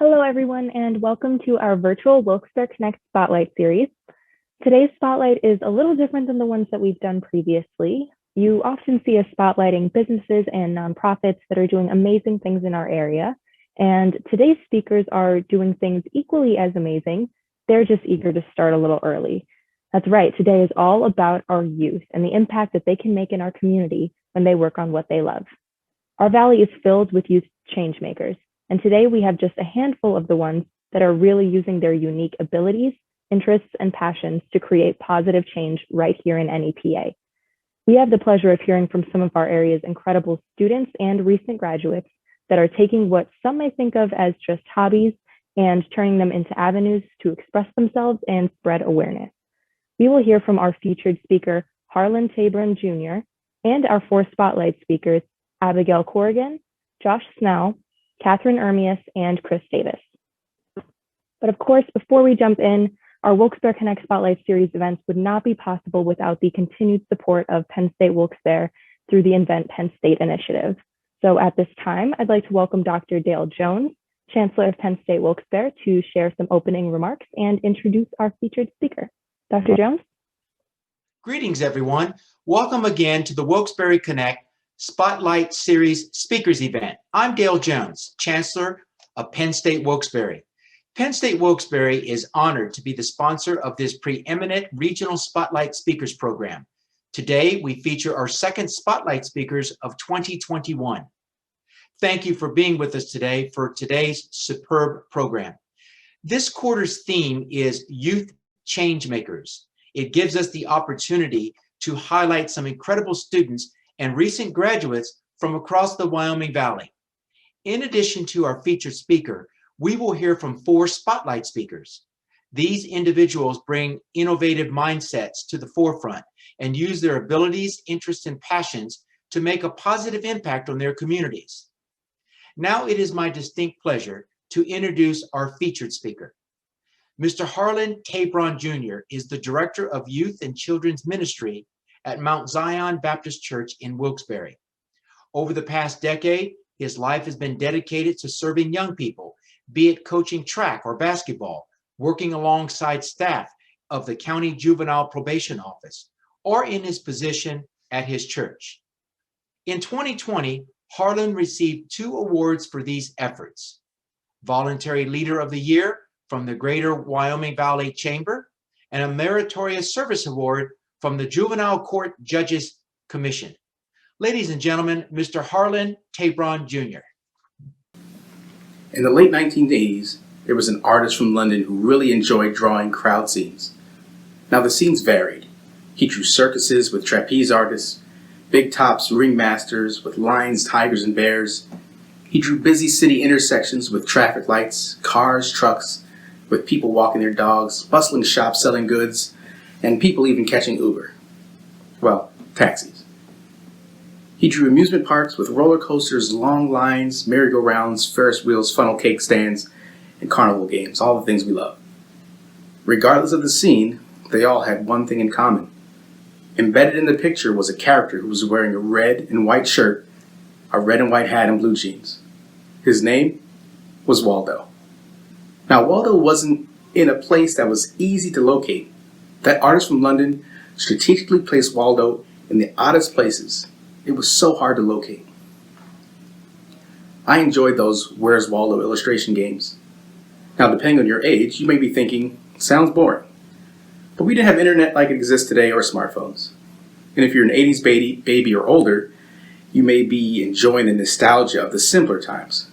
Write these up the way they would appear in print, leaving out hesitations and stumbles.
Hello, everyone, and welcome to our virtual Wilkes-Barre Connect Spotlight series. Today's spotlight is a little different than the ones that we've done previously. You often see us spotlighting businesses and nonprofits that are doing amazing things in our area, and today's speakers are doing things equally as amazing. They're just eager to start a little early. That's right, today is all about our youth and the impact that they can make in our community when they work on what they love. Our valley is filled with youth change makers. And today we have just a handful of the ones that are really using their unique abilities, interests, and passions to create positive change right here in NEPA. We have the pleasure of hearing from some of our area's incredible students and recent graduates that are taking what some may think of as just hobbies and turning them into avenues to express themselves and spread awareness. We will hear from our featured speaker, Harlan Taybron Jr., and our four spotlight speakers, Abigail Corrigan, Josh Snell, Kathrine Ermeus, and Chris Davis. But of course, before we jump in, our Wilkes-Barre Connect Spotlight Series events would not be possible without the continued support of Penn State Wilkes-Barre through the Invent Penn State initiative. So at this time, I'd like to welcome Dr. Dale Jones, Chancellor of Penn State Wilkes-Barre, to share some opening remarks and introduce our featured speaker. Dr. Jones? Greetings, everyone. Welcome again to the Wilkes-Barre Connect Spotlight Series Speakers event. I'm Dale Jones, Chancellor of Penn State Wilkes-Barre. Penn State Wilkes-Barre is honored to be the sponsor of this preeminent regional Spotlight Speakers program. Today, we feature our second Spotlight Speakers of 2021. Thank you for being with us today for today's superb program. This quarter's theme is Youth Changemakers. It gives us the opportunity to highlight some incredible students and recent graduates from across the Wyoming Valley. In addition to our featured speaker, we will hear from four spotlight speakers. These individuals bring innovative mindsets to the forefront and use their abilities, interests, and passions to make a positive impact on their communities. Now it is my distinct pleasure to introduce our featured speaker. Mr. Harlan Tabron Jr. is the Director of Youth and Children's Ministry at Mount Zion Baptist Church in Wilkes-Barre. Over the past decade, his life has been dedicated to serving young people, be it coaching track or basketball, working alongside staff of the County Juvenile Probation Office, or in his position at his church. In 2020, Harlan received 2 awards for these efforts: Voluntary Leader of the Year from the Greater Wyoming Valley Chamber and a Meritorious Service Award from the Juvenile Court Judges Commission. Ladies and gentlemen, Mr. Harlan Tabron Jr. In the late 1980s, there was an artist from London who really enjoyed drawing crowd scenes. Now the scenes varied. He drew circuses with trapeze artists, big tops ringmasters with lions, tigers, and bears. He drew busy city intersections with traffic lights, cars, trucks, with people walking their dogs, bustling shops selling goods, and people even catching Uber. Well, taxis. He drew amusement parks with roller coasters, long lines, merry-go-rounds, Ferris wheels, funnel cake stands, and carnival games, all the things we love. Regardless of the scene, they all had one thing in common. Embedded in the picture was a character who was wearing a red and white shirt, a red and white hat, and blue jeans. His name was Waldo. Now, Waldo wasn't in a place that was easy to locate. That artist from London strategically placed Waldo in the oddest places. It was so hard to locate. I enjoyed those Where's Waldo illustration games. Now, depending on your age, you may be thinking, sounds boring. But we didn't have internet like it exists today or smartphones. And if you're an 80s baby or older, you may be enjoying the nostalgia of the simpler times.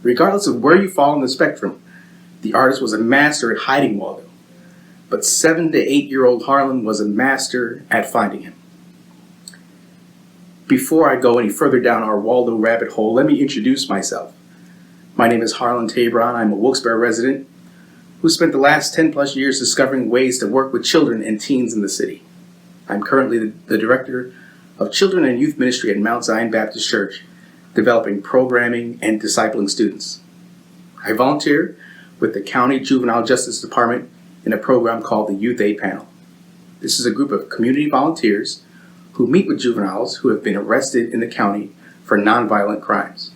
Regardless of where you fall on the spectrum, the artist was a master at hiding Waldo. But 7 to 8-year-old Harlan was a master at finding him. Before I go any further down our Waldo rabbit hole, let me introduce myself. My name is Harlan Tabron. I'm a Wilkes-Barre resident who spent the last 10 plus years discovering ways to work with children and teens in the city. I'm currently the Director of Children and Youth Ministry at Mount Zion Baptist Church, developing programming and discipling students. I volunteer with the County Juvenile Justice Department in a program called the Youth Aid Panel. This is a group of community volunteers who meet with juveniles who have been arrested in the county for nonviolent crimes.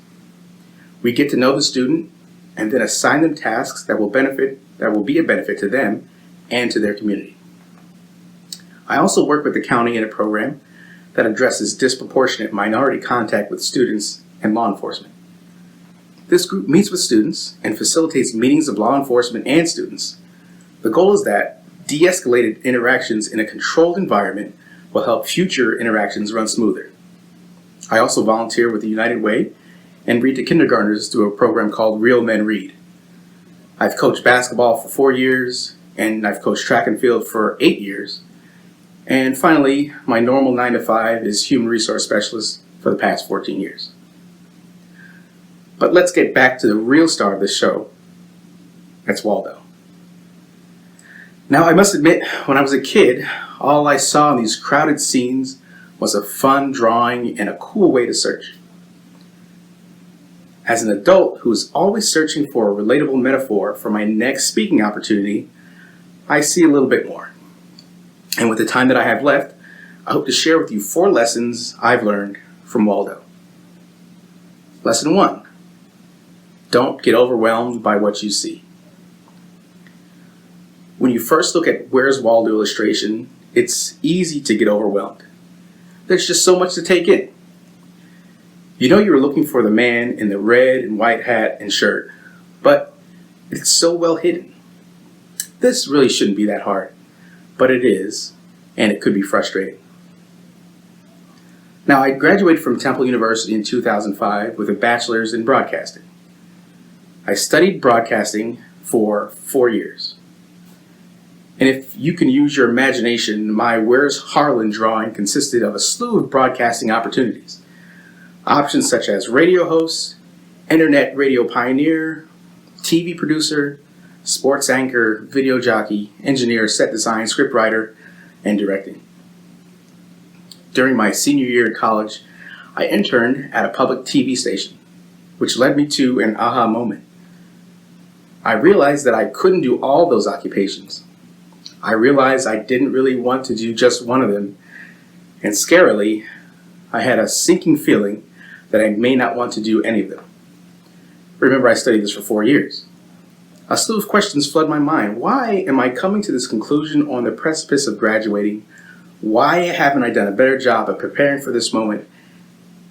We get to know the student and then assign them tasks that will be a benefit to them and to their community. I also work with the county in a program that addresses disproportionate minority contact with students and law enforcement. This group meets with students and facilitates meetings of law enforcement and students. The goal is that de-escalated interactions in a controlled environment will help future interactions run smoother. I also volunteer with the United Way and read to kindergartners through a program called Real Men Read. I've coached basketball for 4 years, and I've coached track and field for 8 years. And finally, my normal 9 to 5 is human resource specialist for the past 14 years. But let's get back to the real star of this show. That's Waldo. Now, I must admit, when I was a kid, all I saw in these crowded scenes was a fun drawing and a cool way to search. As an adult who is always searching for a relatable metaphor for my next speaking opportunity, I see a little bit more. And with the time that I have left, I hope to share with you 4 lessons I've learned from Waldo. Lesson 1. Don't get overwhelmed by what you see. When you first look at Where's Waldo illustration, it's easy to get overwhelmed. There's just so much to take in. You know you're looking for the man in the red and white hat and shirt, but it's so well hidden. This really shouldn't be that hard, but it is, and it could be frustrating. Now, I graduated from Temple University in 2005 with a bachelor's in broadcasting. I studied broadcasting for 4 years. And if you can use your imagination, my Where's Harlan drawing consisted of a slew of broadcasting opportunities. Options such as radio host, internet radio pioneer, TV producer, sports anchor, video jockey, engineer, set design, scriptwriter, and directing. During my senior year in college, I interned at a public TV station, which led me to an aha moment. I realized that I couldn't do all those occupations. I realized I didn't really want to do just one of them, and scarily, I had a sinking feeling that I may not want to do any of them. Remember, I studied this for 4 years. A slew of questions flood my mind. Why am I coming to this conclusion on the precipice of graduating? Why haven't I done a better job of preparing for this moment?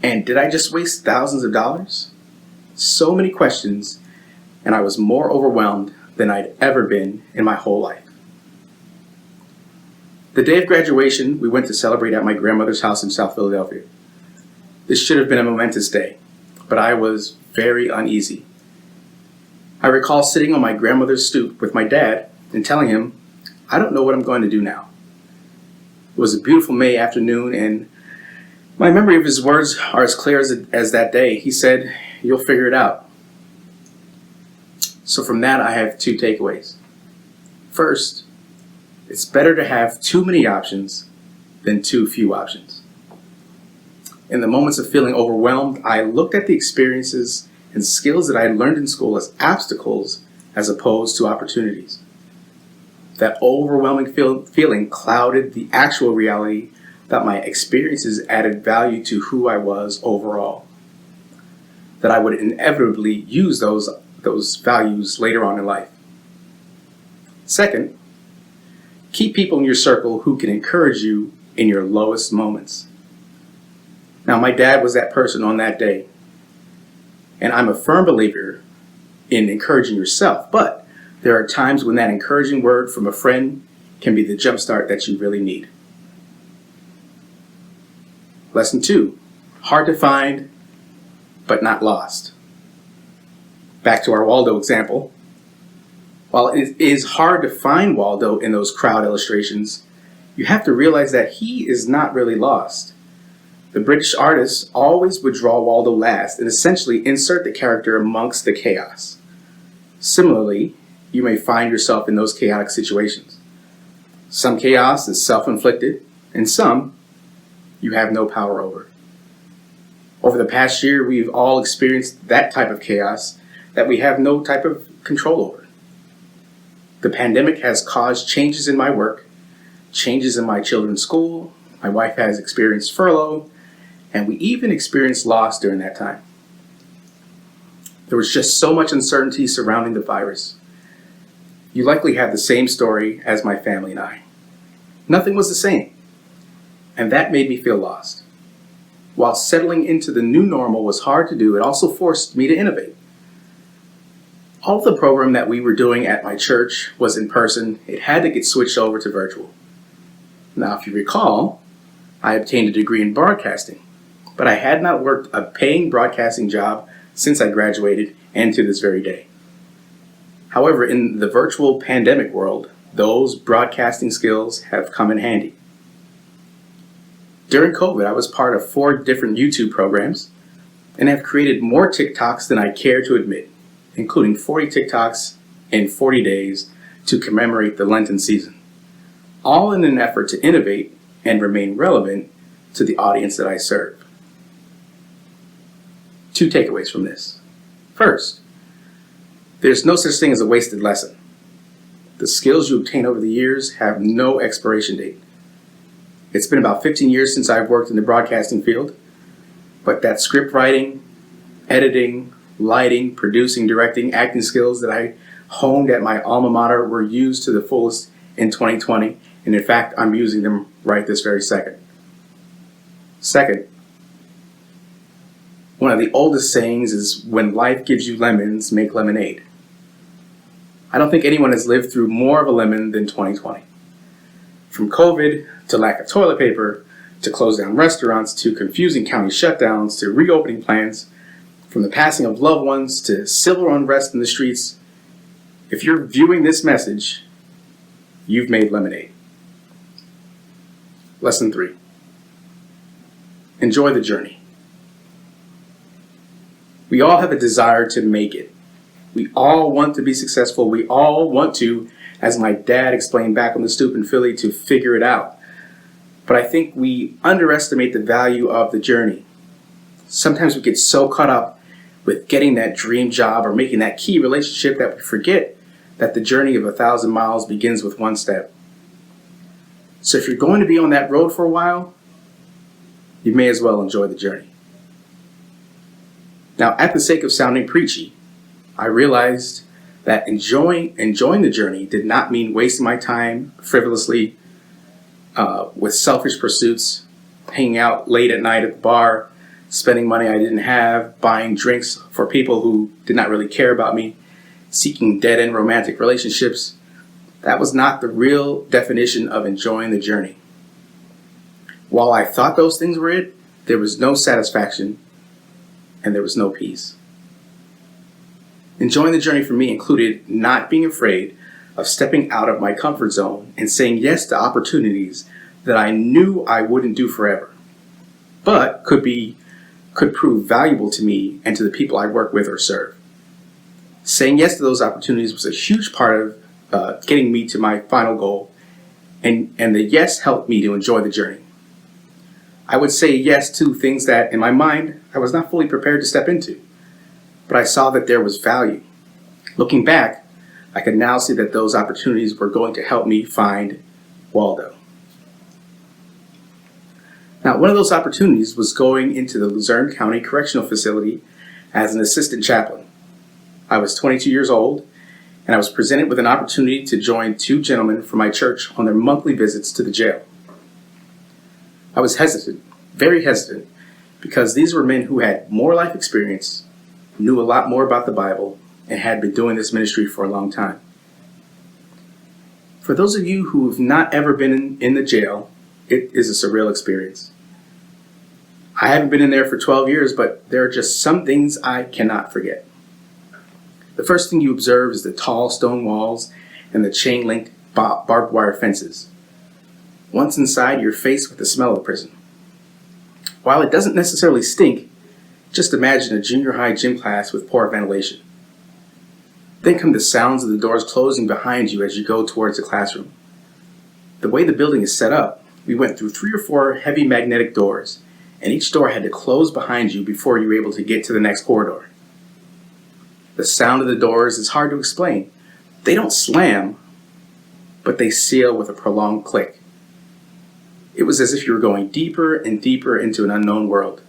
And did I just waste thousands of dollars? So many questions, and I was more overwhelmed than I'd ever been in my whole life. The day of graduation, we went to celebrate at my grandmother's house in South Philadelphia. This should have been a momentous day, but I was very uneasy. I recall sitting on my grandmother's stoop with my dad and telling him, I don't know what I'm going to do now. It was a beautiful May afternoon, and my memory of his words are as clear as that day. He said, "You'll figure it out." So from that, I have 2 takeaways. First, it's better to have too many options than too few options. In the moments of feeling overwhelmed, I looked at the experiences and skills that I had learned in school as obstacles as opposed to opportunities. That overwhelming feeling clouded the actual reality that my experiences added value to who I was overall. That I would inevitably use those values later on in life. Second, keep people in your circle who can encourage you in your lowest moments. Now, my dad was that person on that day. And I'm a firm believer in encouraging yourself, but there are times when that encouraging word from a friend can be the jumpstart that you really need. Lesson 2, hard to find, but not lost. Back to our Waldo example. While it is hard to find Waldo in those crowd illustrations, you have to realize that he is not really lost. The British artists always would draw Waldo last and essentially insert the character amongst the chaos. Similarly, you may find yourself in those chaotic situations. Some chaos is self-inflicted, and some you have no power over. Over the past year, we've all experienced that type of chaos that we have no type of control over. The pandemic has caused changes in my work, changes in my children's school, my wife has experienced furlough, and we even experienced loss during that time. There was just so much uncertainty surrounding the virus. You likely had the same story as my family and I. Nothing was the same, and that made me feel lost. While settling into the new normal was hard to do, it also forced me to innovate. All of the program that we were doing at my church was in person. It had to get switched over to virtual. Now, if you recall, I obtained a degree in broadcasting, but I had not worked a paying broadcasting job since I graduated and to this very day. However, in the virtual pandemic world, those broadcasting skills have come in handy. During COVID, I was part of 4 different YouTube programs and have created more TikToks than I care to admit, including 40 TikToks in 40 days to commemorate the Lenten season, all in an effort to innovate and remain relevant to the audience that I serve. 2 takeaways from this. First, there's no such thing as a wasted lesson. The skills you obtain over the years have no expiration date. It's been about 15 years since I've worked in the broadcasting field, but that script writing, editing, lighting, producing, directing, acting skills that I honed at my alma mater were used to the fullest in 2020, and in fact, I'm using them right this very second. Second, one of the oldest sayings is, when life gives you lemons, make lemonade. I don't think anyone has lived through more of a lemon than 2020. From COVID to lack of toilet paper, to close down restaurants, to confusing county shutdowns, to reopening plans, from the passing of loved ones to civil unrest in the streets, if you're viewing this message, you've made lemonade. Lesson 3. Enjoy the journey. We all have a desire to make it. We all want to be successful. We all want to, as my dad explained back on the stoop in Philly, to figure it out. But I think we underestimate the value of the journey. Sometimes we get so caught up with getting that dream job or making that key relationship that we forget that the journey of 1,000 miles begins with 1 step. So if you're going to be on that road for a while, you may as well enjoy the journey. Now, at the sake of sounding preachy, I realized that enjoying the journey did not mean wasting my time frivolously with selfish pursuits, hanging out late at night at the bar, spending money I didn't have, buying drinks for people who did not really care about me, seeking dead-end romantic relationships. That was not the real definition of enjoying the journey. While I thought those things were it, there was no satisfaction and there was no peace. Enjoying the journey for me included not being afraid of stepping out of my comfort zone and saying yes to opportunities that I knew I wouldn't do forever, but could prove valuable to me and to the people I work with or serve. Saying yes to those opportunities was a huge part of getting me to my final goal, and the yes helped me to enjoy the journey. I would say yes to things that, in my mind, I was not fully prepared to step into, but I saw that there was value. Looking back, I could now see that those opportunities were going to help me find Waldo. Now, one of those opportunities was going into the Luzerne County Correctional Facility as an assistant chaplain. I was 22 years old, and I was presented with an opportunity to join 2 gentlemen from my church on their monthly visits to the jail. I was hesitant, very hesitant, because these were men who had more life experience, knew a lot more about the Bible, and had been doing this ministry for a long time. For those of you who have not ever been in the jail, it is a surreal experience. I haven't been in there for 12 years, but there are just some things I cannot forget. The first thing you observe is the tall stone walls and the chain-linked barbed wire fences. Once inside, you're faced with the smell of the prison. While it doesn't necessarily stink, just imagine a junior high gym class with poor ventilation. Then come the sounds of the doors closing behind you as you go towards the classroom. The way the building is set up, we went through 3 or 4 heavy magnetic doors, and each door had to close behind you before you were able to get to the next corridor. The sound of the doors is hard to explain. They don't slam, but they seal with a prolonged click. It was as if you were going deeper and deeper into an unknown world.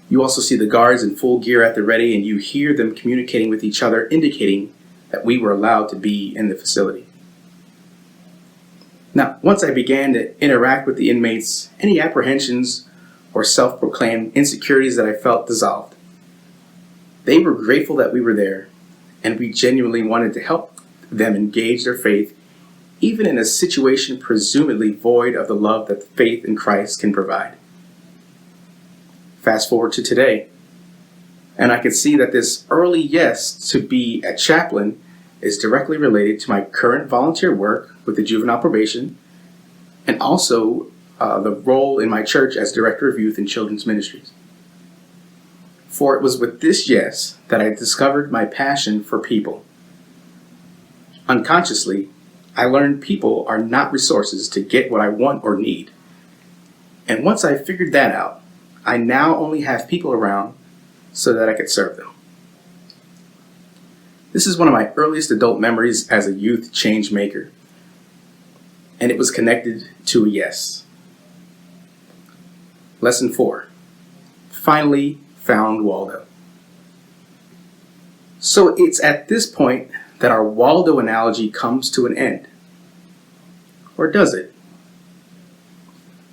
You also see the guards in full gear at the ready, and you hear them communicating with each other, indicating that we were allowed to be in the facility. Now, once I began to interact with the inmates, any apprehensions or self-proclaimed insecurities that I felt dissolved. They were grateful that we were there, and we genuinely wanted to help them engage their faith, even in a situation presumably void of the love that faith in Christ can provide. Fast forward to today, and I can see that this early yes to be a chaplain is directly related to my current volunteer work with the juvenile probation, and also the role in my church as director of youth and children's ministries. For it was with this yes that I discovered my passion for people. Unconsciously, I learned people are not resources to get what I want or need. And once I figured that out, I now only have people around so that I could serve them. This is one of my earliest adult memories as a youth change maker, and it was connected to a yes. Lesson 4, finally found Waldo. So it's at this point that our Waldo analogy comes to an end. Or does it?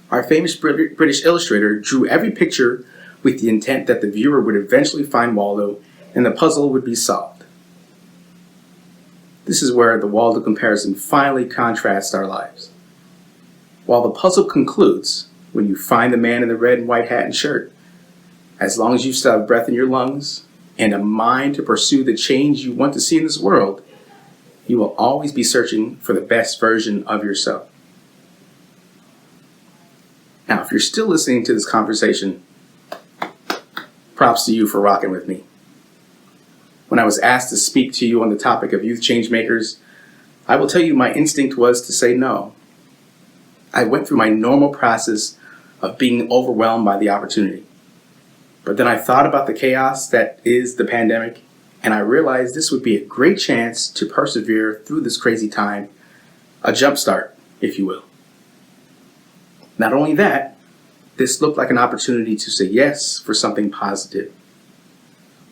Our famous British illustrator drew every picture with the intent that the viewer would eventually find Waldo and the puzzle would be solved. This is where the Waldo comparison finally contrasts our lives. While the puzzle concludes when you find the man in the red and white hat and shirt, as long as you still have breath in your lungs and a mind to pursue the change you want to see in this world, you will always be searching for the best version of yourself. Now, if you're still listening to this conversation, props to you for rocking with me. When I was asked to speak to you on the topic of youth change makers, I will tell you my instinct was to say no. I went through my normal process of being overwhelmed by the opportunity. But then I thought about the chaos that is the pandemic, and I realized this would be a great chance to persevere through this crazy time, a jump start, if you will. Not only that, this looked like an opportunity to say yes for something positive.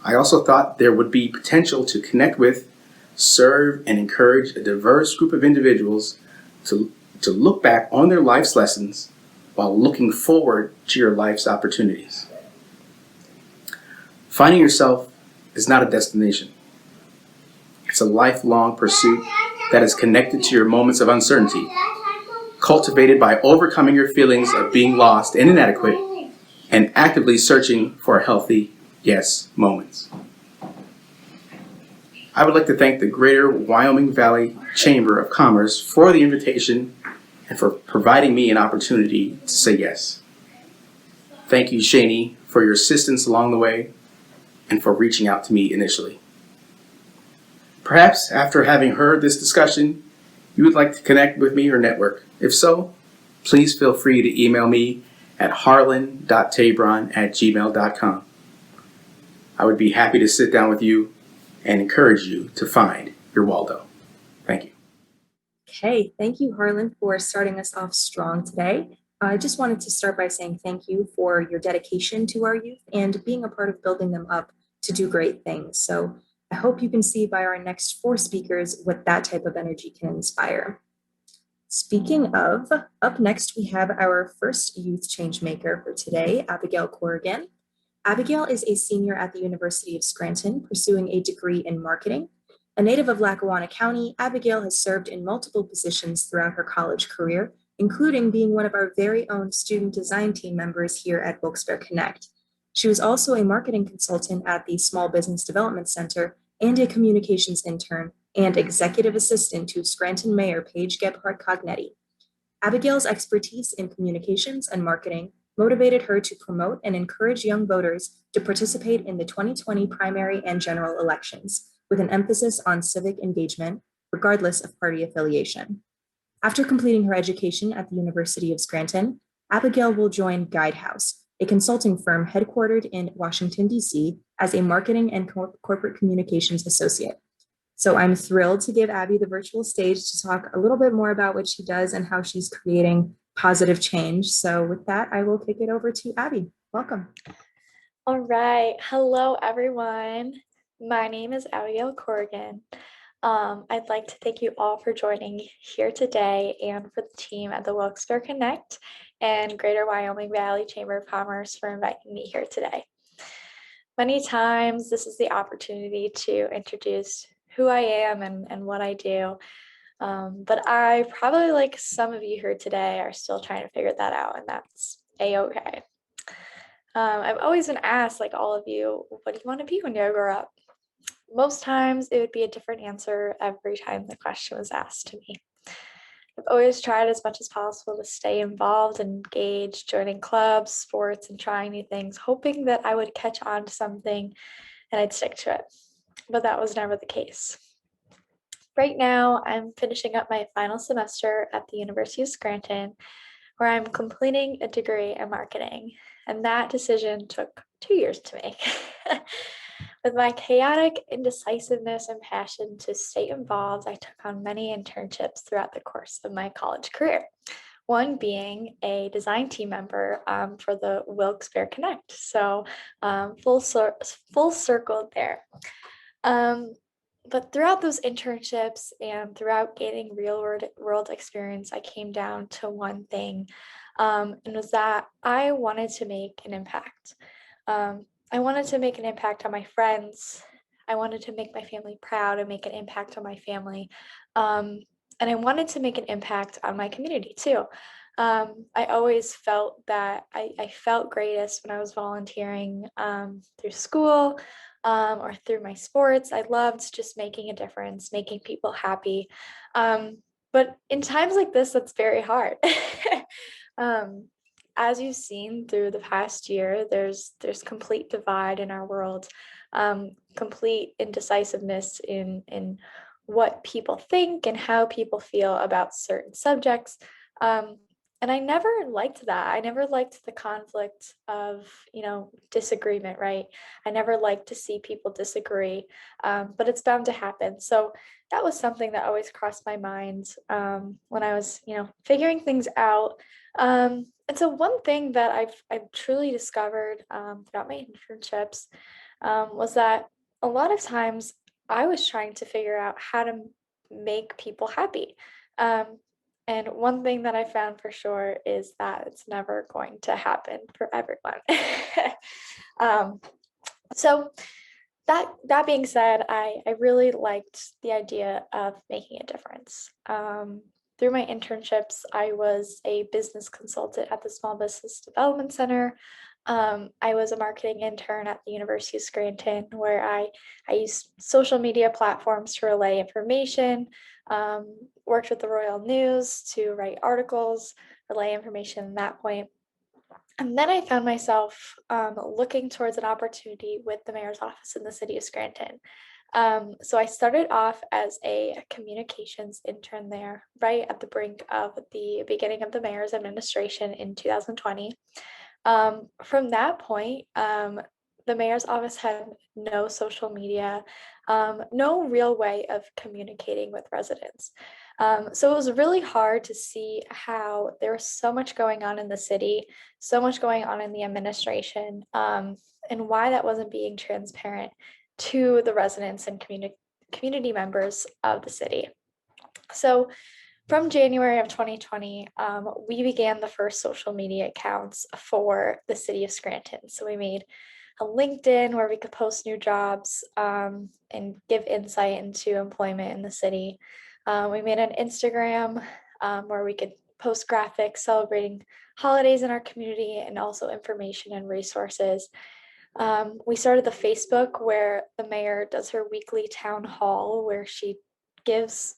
I also thought there would be potential to connect with, serve, and encourage a diverse group of individuals to look back on their life's lessons while looking forward to your life's opportunities. Finding yourself is not a destination. It's a lifelong pursuit that is connected to your moments of uncertainty, cultivated by overcoming your feelings of being lost and inadequate, and actively searching for healthy yes moments. I would like to thank the Greater Wyoming Valley Chamber of Commerce for the invitation and for providing me an opportunity to say yes. Thank you, Shani, for your assistance along the way and for reaching out to me initially. Perhaps after having heard this discussion, you would like to connect with me or network. If so, please feel free to email me at harlan.tabron@gmail.com. I would be happy to sit down with you and encourage you to find your Waldo. Thank you. Okay, thank you, Harlan, for starting us off strong today. I just wanted to start by saying thank you for your dedication to our youth and being a part of building them up to do great things. So I hope you can see by our next 4 speakers what that type of energy can inspire. Speaking of, up next we have our first youth change maker for today, Abigail Corrigan. Abigail is a senior at the University of Scranton pursuing a degree in marketing. A native of Lackawanna County, Abigail has served in multiple positions throughout her college career, including being one of our very own student design team members here at Wilkes-Barre Connect. She was also a marketing consultant at the Small Business Development Center and a communications intern and executive assistant to Scranton Mayor Paige Gebhardt Cognetti. Abigail's expertise in communications and marketing motivated her to promote and encourage young voters to participate in the 2020 primary and general elections, with an emphasis on civic engagement, regardless of party affiliation. After completing her education at the University of Scranton, Abigail will join Guidehouse, a consulting firm headquartered in Washington, D.C., as a marketing and corporate communications associate. So I'm thrilled to give Abby the virtual stage to talk a little bit more about what she does and how she's creating positive change. So with that, I will kick it over to Abby. Welcome. All right. Hello, everyone. My name is Abigail Corrigan. I'd like to thank you all for joining here today and for the team at the Wilkes-Barre Connect and Greater Wyoming Valley Chamber of Commerce for inviting me here today. Many times, this is the opportunity to introduce who I am and what I do. But I probably, like some of you here today, are still trying to figure that out, and that's a-okay. I've always been asked, like all of you, what do you want to be when you grow up? Most times it would be a different answer every time the question was asked to me. I've always tried as much as possible to stay involved and engaged, joining clubs, sports, and trying new things, hoping that I would catch on to something and I'd stick to it. But that was never the case. Right now, I'm finishing up my final semester at the University of Scranton, where I'm completing a degree in marketing. And that decision took 2 years to make. With my chaotic indecisiveness and passion to stay involved, I took on many internships throughout the course of my college career. One being a design team member for the Wilkes-Barre Connect. So full circle there. But throughout those internships and throughout gaining real world experience, I came down to one thing, and was that I wanted to make an impact. I wanted to make an impact on my friends. I wanted to make my family proud and make an impact on my family. And I wanted to make an impact on my community too. I always felt that I felt greatest when I was volunteering through school or through my sports. I loved just making a difference, making people happy. But in times like this, that's very hard. As you've seen through the past year, there's complete divide in our world, complete indecisiveness in what people think and how people feel about certain subjects. And I never liked that. I never liked the conflict of, disagreement, right? I never liked to see people disagree, but it's bound to happen. So that was something that always crossed my mind when I was, figuring things out. And so one thing that I've truly discovered throughout my internships was that a lot of times I was trying to figure out how to make people happy. And one thing that I found for sure is that it's never going to happen for everyone. So that being said, I really liked the idea of making a difference. Through my internships, I was a business consultant at the Small Business Development Center. I was a marketing intern at the University of Scranton, where I used social media platforms to relay information, worked with the Royal News to write articles, relay information at that point. And then I found myself looking towards an opportunity with the mayor's office in the city of Scranton. So I started off as a communications intern there, right at the brink of the beginning of the mayor's administration in 2020. From that point, the mayor's office had no social media, no real way of communicating with residents. So it was really hard to see how there was so much going on in the city, so much going on in the administration, and why that wasn't being transparent to the residents and community members of the city. So from January of 2020, we began the first social media accounts for the city of Scranton. So we made a LinkedIn where we could post new jobs and give insight into employment in the city. We made an Instagram where we could post graphics celebrating holidays in our community and also information and resources. We started the Facebook where the mayor does her weekly town hall where she gives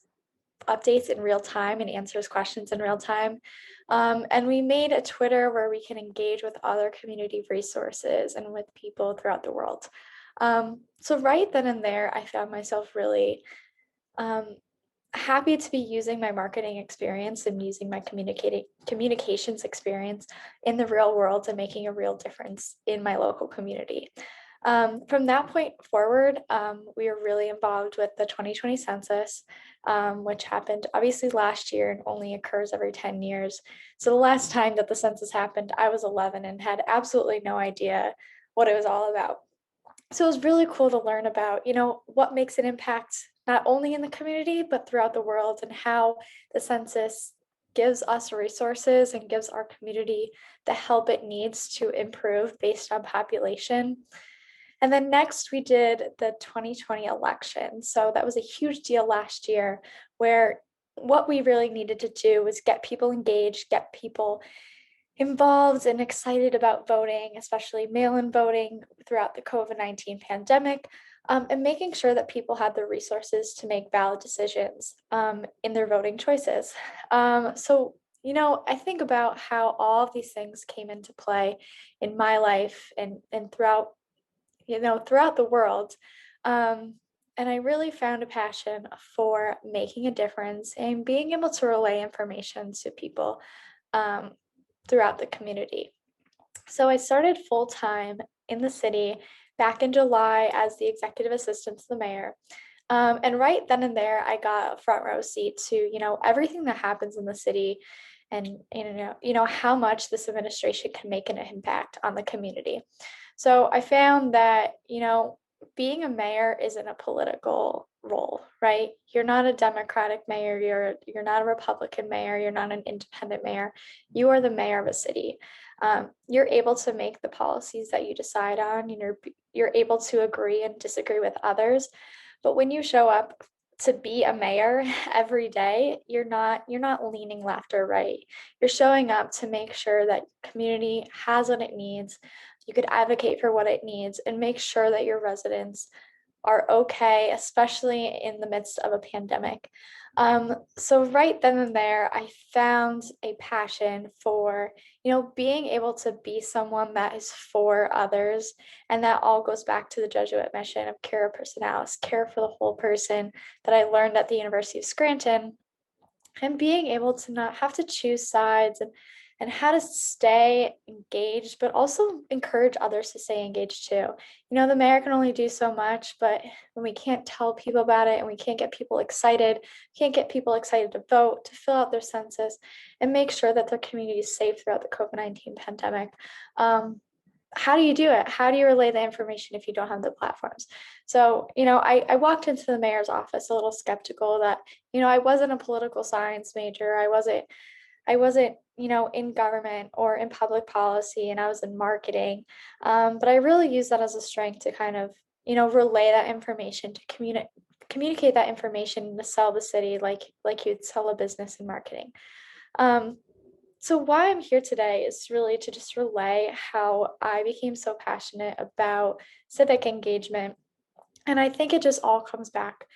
updates in real time and answers questions in real time. And we made a Twitter where we can engage with other community resources and with people throughout the world. So right then and there, I found myself really happy to be using my marketing experience and using my communications experience in the real world and making a real difference in my local community. From that point forward, we were really involved with the 2020 census, which happened obviously last year and only occurs every 10 years. So the last time that the census happened, I was 11 and had absolutely no idea what it was all about. So it was really cool to learn about, what makes an impact not only in the community, but throughout the world, and how the census gives us resources and gives our community the help it needs to improve based on population. And then next we did the 2020 election. So that was a huge deal last year, where what we really needed to do was get people engaged, get people involved and excited about voting, especially mail-in voting throughout the COVID-19 pandemic, and making sure that people had the resources to make valid decisions in their voting choices. So, I think about how all of these things came into play in my life and throughout, throughout the world. And I really found a passion for making a difference and being able to relay information to people throughout the community. So I started full-time in the city back in July as the executive assistant to the mayor. And right then and there, I got a front row seat to, everything that happens in the city, and how much this administration can make an impact on the community. So I found that, being a mayor isn't a political role, right? You're not a Democratic mayor, you're not a Republican mayor, you're not an independent mayor. You are the mayor of a city. You're able to make the policies that you decide on. You're able to agree and disagree with others. But when you show up to be a mayor every day, you're not leaning left or right. You're showing up to make sure that community has what it needs. You could advocate for what it needs and make sure that your residents are okay, especially in the midst of a pandemic. So right then and there, I found a passion for, being able to be someone that is for others. And that all goes back to the Jesuit mission of cura personalis, care for the whole person, that I learned at the University of Scranton. And being able to not have to choose sides, and how to stay engaged, but also encourage others to stay engaged too. The mayor can only do so much, but when we can't tell people about it and we can't get people excited to vote, to fill out their census, and make sure that their community is safe throughout the COVID-19 pandemic. How do you do it? How do you relay the information if you don't have the platforms? So, I walked into the mayor's office a little skeptical that, I wasn't a political science major. I wasn't, in government or in public policy, and I was in marketing. But I really use that as a strength to kind of, relay that information, to communicate that information, to sell the city like you'd sell a business in marketing. So why I'm here today is really to just relay how I became so passionate about civic engagement. And I think it just all comes back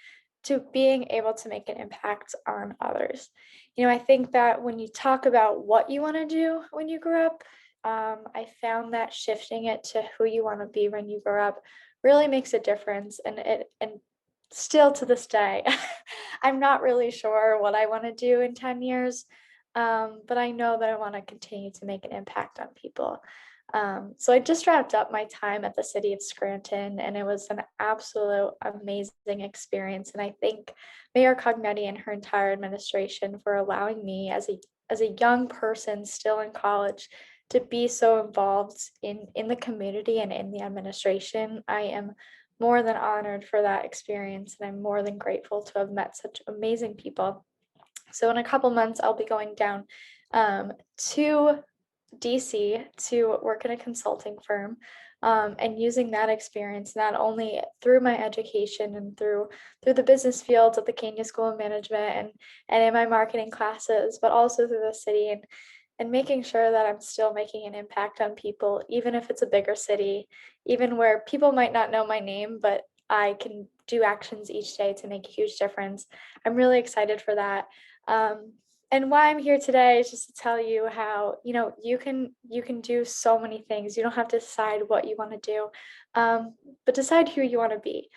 to being able to make an impact on others. I think that when you talk about what you want to do when you grow up, I found that shifting it to who you want to be when you grow up really makes a difference. And still to this day, I'm not really sure what I want to do in 10 years, but I know that I want to continue to make an impact on people. So I just wrapped up my time at the city of Scranton, and it was an absolute amazing experience. And I thank Mayor Cognetti and her entire administration for allowing me as a young person still in college to be so involved in the community and in the administration. I am more than honored for that experience, and I'm more than grateful to have met such amazing people. So in a couple months, I'll be going down to DC to work in a consulting firm, and using that experience not only through my education and through the business fields at the Kenya School of Management and in my marketing classes, but also through the city, and making sure that I'm still making an impact on people, even if it's a bigger city, even where people might not know my name, but I can do actions each day to make a huge difference. I'm really excited for that. And why I'm here today is just to tell you how, you can do so many things. You don't have to decide what you want to do, but decide who you want to be.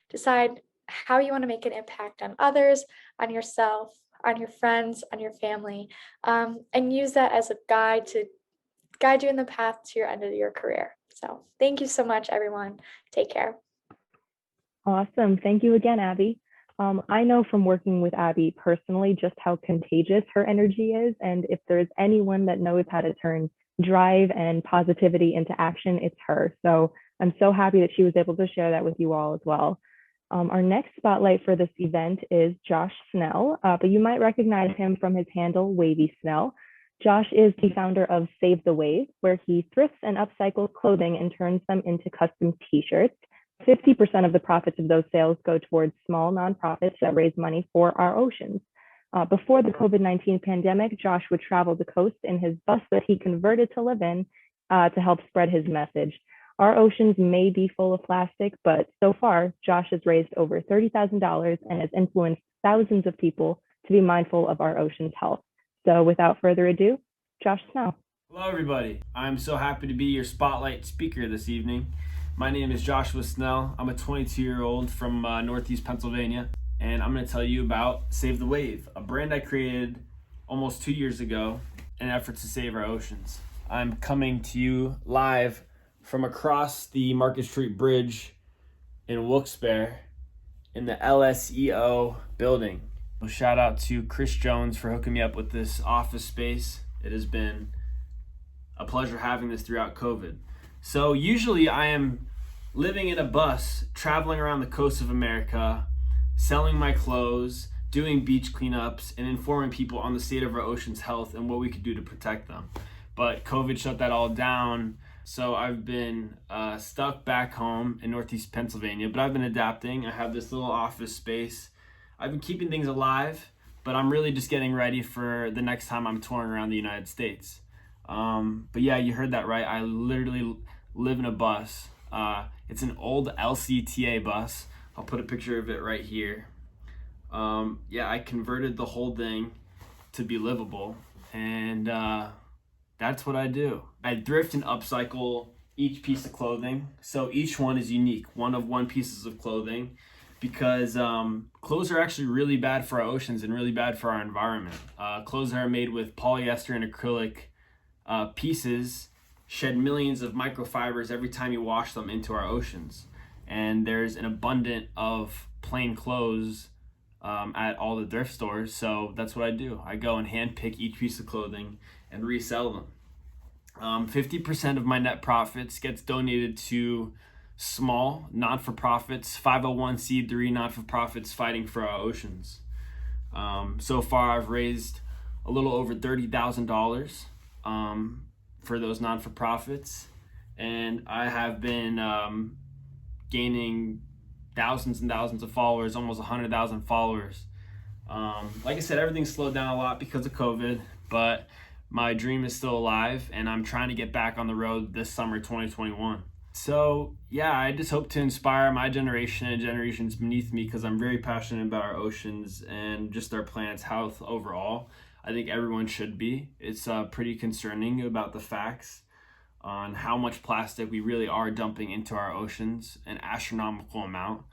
Decide how you want to make an impact on others, on yourself, on your friends, on your family, and use that as a guide to guide you in the path to your end of your career. So thank you so much, everyone. Take care. Awesome. Thank you again, Abby. I know from working with Abby personally just how contagious her energy is. And if there's anyone that knows how to turn drive and positivity into action, it's her. So I'm so happy that she was able to share that with you all as well. Our next spotlight for this event is Josh Snell, but you might recognize him from his handle, Wavy Snell. Josh is the founder of Save the Wave, where he thrifts and upcycles clothing and turns them into custom t-shirts. 50% of the profits of those sales go towards small nonprofits that raise money for our oceans. Before the COVID-19 pandemic, Josh would travel the coast in his bus that he converted to live in to help spread his message. Our oceans may be full of plastic, but so far, Josh has raised over $30,000 and has influenced thousands of people to be mindful of our ocean's health. So without further ado, Josh Snell. Hello, everybody. I'm so happy to be your spotlight speaker this evening. My name is Joshua Snell. I'm a 22-year-old from Northeast Pennsylvania, and I'm going to tell you about Save the Wave, a brand I created almost 2 years ago in an effort to save our oceans. I'm coming to you live from across the Market Street Bridge in Wilkes-Barre in the LSEO building. Shout out to Chris Jones for hooking me up with this office space. It has been a pleasure having this throughout COVID. So usually I am living in a bus, traveling around the coast of America, selling my clothes, doing beach cleanups, and informing people on the state of our ocean's health and what we could do to protect them. But COVID shut that all down, so I've been stuck back home in Northeast Pennsylvania, but I've been adapting. I have this little office space. I've been keeping things alive, but I'm really just getting ready for the next time I'm touring around the United States. But yeah, you heard that right. I literally live in a bus. It's an old LCTA bus. I'll put a picture of it right here. Yeah, I converted the whole thing to be livable, and that's what I do. I thrift and upcycle each piece of clothing. So each one is unique, one pieces of clothing, because clothes are actually really bad for our oceans and really bad for our environment. Clothes that are made with polyester and acrylic pieces shed millions of microfibers every time you wash them into our oceans. And there's an abundance of plain clothes at all the thrift stores, so that's what I do. I go and hand pick each piece of clothing and resell them. 50% of my net profits gets donated to small non-for-profits, 501c3 non-for-profits fighting for our oceans. So far I've raised a little over $30,000 for those non-for-profits, and I have been gaining thousands and thousands of followers, almost 100,000 followers. Like I said, everything's slowed down a lot because of COVID, but my dream is still alive, and I'm trying to get back on the road this summer 2021. So yeah, I just hope to inspire my generation and generations beneath me, because I'm very passionate about our oceans and just our planet's health overall. I think everyone should be. It's pretty concerning about the facts on how much plastic we really are dumping into our oceans, an astronomical amount.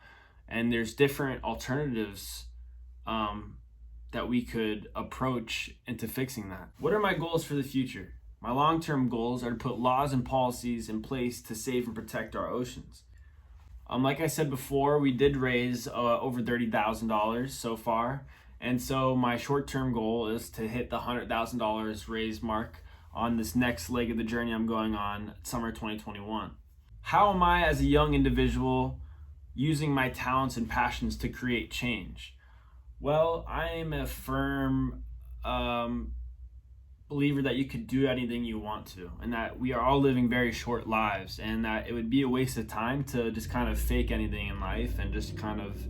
And there's different alternatives that we could approach into fixing that. What are my goals for the future? My long-term goals are to put laws and policies in place to save and protect our oceans. Like I said before, we did raise over $30,000 so far. And so my short-term goal is to hit the $100,000 raise mark on this next leg of the journey I'm going on summer 2021. How am I, as a young individual, using my talents and passions to create change? Well, I am a firm believer that you could do anything you want to, and that we are all living very short lives, and that it would be a waste of time to just kind of fake anything in life and just kind of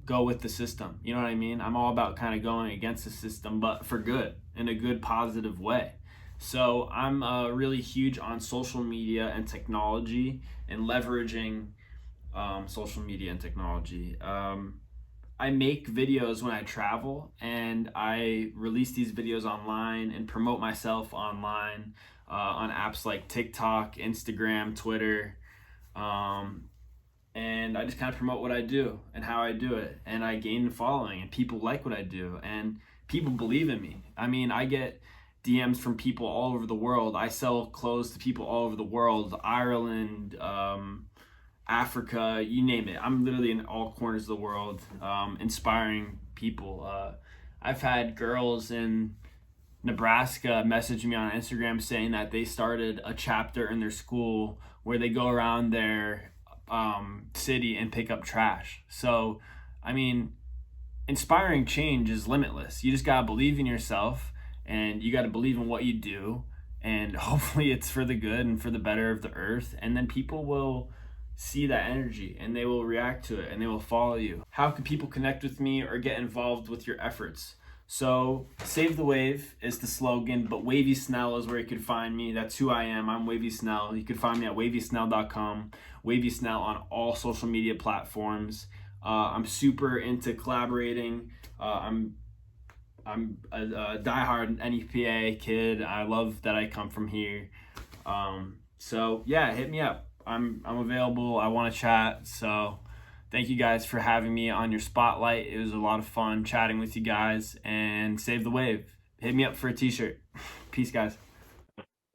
go with the system. You know what I mean? I'm all about kind of going against the system, but for good, in a good, positive way. So I'm really huge on social media and technology and leveraging social media and technology. I make videos when I travel, and I release these videos online and promote myself online on apps like TikTok, Instagram, Twitter, and I just kind of promote what I do and how I do it, and I gain a following, and people like what I do, and people believe in me. I mean, I get DMs from people all over the world. I sell clothes to people all over the world, Ireland, Africa, you name it. I'm literally in all corners of the world, inspiring people. I've had girls in Nebraska messaged me on Instagram saying that they started a chapter in their school where they go around their city and pick up trash. So, I mean, inspiring change is limitless. You just got to believe in yourself, and you got to believe in what you do, and hopefully it's for the good and for the better of the earth. And then people will see that energy and they will react to it and they will follow you. How can people connect with me or get involved with your efforts? So Save the Wave is the slogan, but Wavy Snell is where you can find me. That's who I am. I'm Wavy Snell. You can find me at wavysnell.com, Wavy Snell on all social media platforms. I'm super into collaborating. I'm a diehard NEPA kid. I love that I come from here. So yeah, hit me up. I'm available. I want to chat. So thank you guys for having me on your spotlight. It was a lot of fun chatting with you guys, and Save the Wave. Hit me up for a t-shirt. Peace, guys.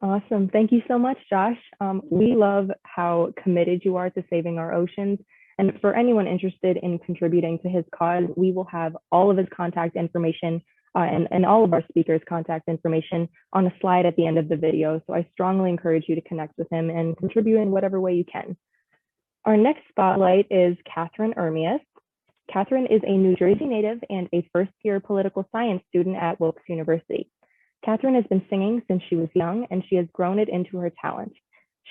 Awesome. Thank you so much, Josh. We love how committed you are to saving our oceans. And for anyone interested in contributing to his cause, we will have all of his contact information and all of our speakers' contact information on a slide at the end of the video. So I strongly encourage you to connect with him and contribute in whatever way you can. Our next spotlight is Kathrine Ermeus. Kathrine is a New Jersey native and a first-year political science student at Wilkes University. Kathrine has been singing since she was young, and she has grown it into her talent.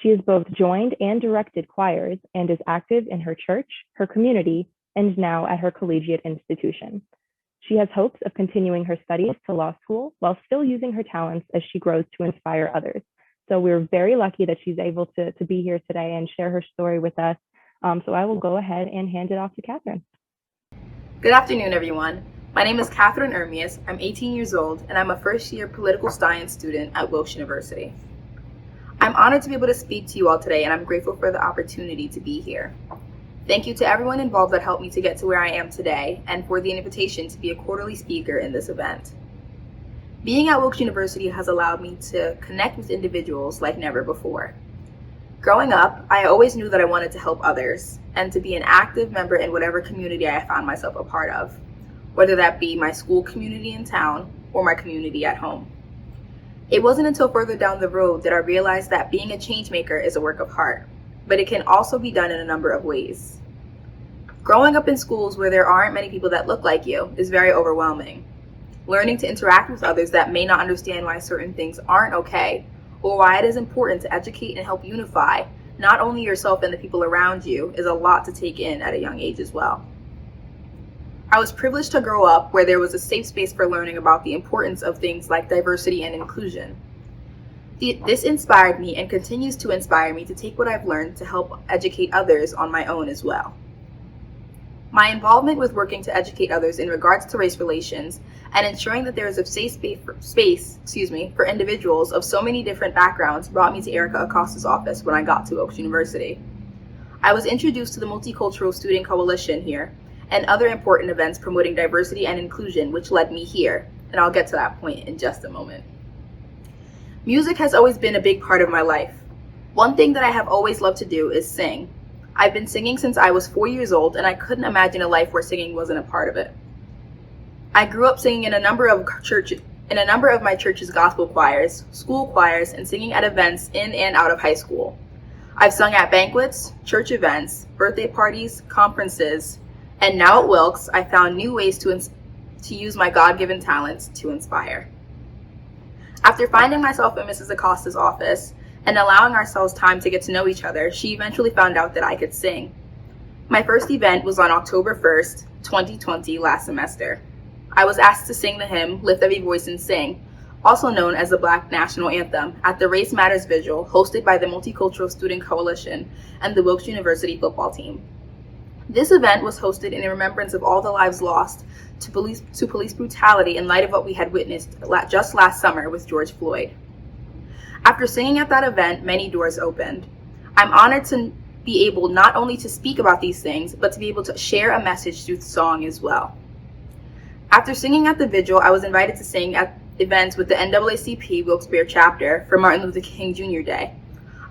She has both joined and directed choirs and is active in her church, her community, and now at her collegiate institution. She has hopes of continuing her studies to law school while still using her talents as she grows to inspire others. So we're very lucky that she's able to be here today and share her story with us. So I will go ahead and hand it off to Kathrine. Good afternoon, everyone. My name is Kathrine Ermeus. I'm 18 years old, and I'm a first-year political science student at Wilkes University. I'm honored to be able to speak to you all today, and I'm grateful for the opportunity to be here. Thank you to everyone involved that helped me to get to where I am today, and for the invitation to be a quarterly speaker in this event. Being at Wilkes University has allowed me to connect with individuals like never before. Growing up, I always knew that I wanted to help others and to be an active member in whatever community I found myself a part of, whether that be my school community in town or my community at home. It wasn't until further down the road that I realized that being a change maker is a work of heart, but it can also be done in a number of ways. Growing up in schools where there aren't many people that look like you is very overwhelming. Learning to interact with others that may not understand why certain things aren't okay, or why it is important to educate and help unify not only yourself and the people around you, is a lot to take in at a young age as well. I was privileged to grow up where there was a safe space for learning about the importance of things like diversity and inclusion. This inspired me and continues to inspire me to take what I've learned to help educate others on my own as well. My involvement with working to educate others in regards to race relations and ensuring that there is a safe space for individuals of so many different backgrounds brought me to Erica Acosta's office when I got to Wilkes University. I was introduced to the Multicultural Student Coalition here and other important events promoting diversity and inclusion, which led me here, and I'll get to that point in just a moment. Music has always been a big part of my life. One thing that I have always loved to do is sing. I've been singing since I was 4 years old, and I couldn't imagine a life where singing wasn't a part of it. I grew up singing in a number of my church's gospel choirs, school choirs, and singing at events in and out of high school. I've sung at banquets, church events, birthday parties, conferences, and now at Wilkes, I found new ways to use my God-given talents to inspire. After finding myself in Mrs. Acosta's office and allowing ourselves time to get to know each other, she eventually found out that I could sing. My first event was on October 1st, 2020, last semester. I was asked to sing the hymn, Lift Every Voice and Sing, also known as the Black National Anthem, at the Race Matters Vigil hosted by the Multicultural Student Coalition and the Wilkes University football team. This event was hosted in remembrance of all the lives lost to police brutality in light of what we had witnessed just last summer with George Floyd. After singing at that event, many doors opened. I'm honored to be able not only to speak about these things, but to be able to share a message through song as well. After singing at the vigil, I was invited to sing at events with the NAACP Wilkes-Barre chapter for Martin Luther King Jr. Day.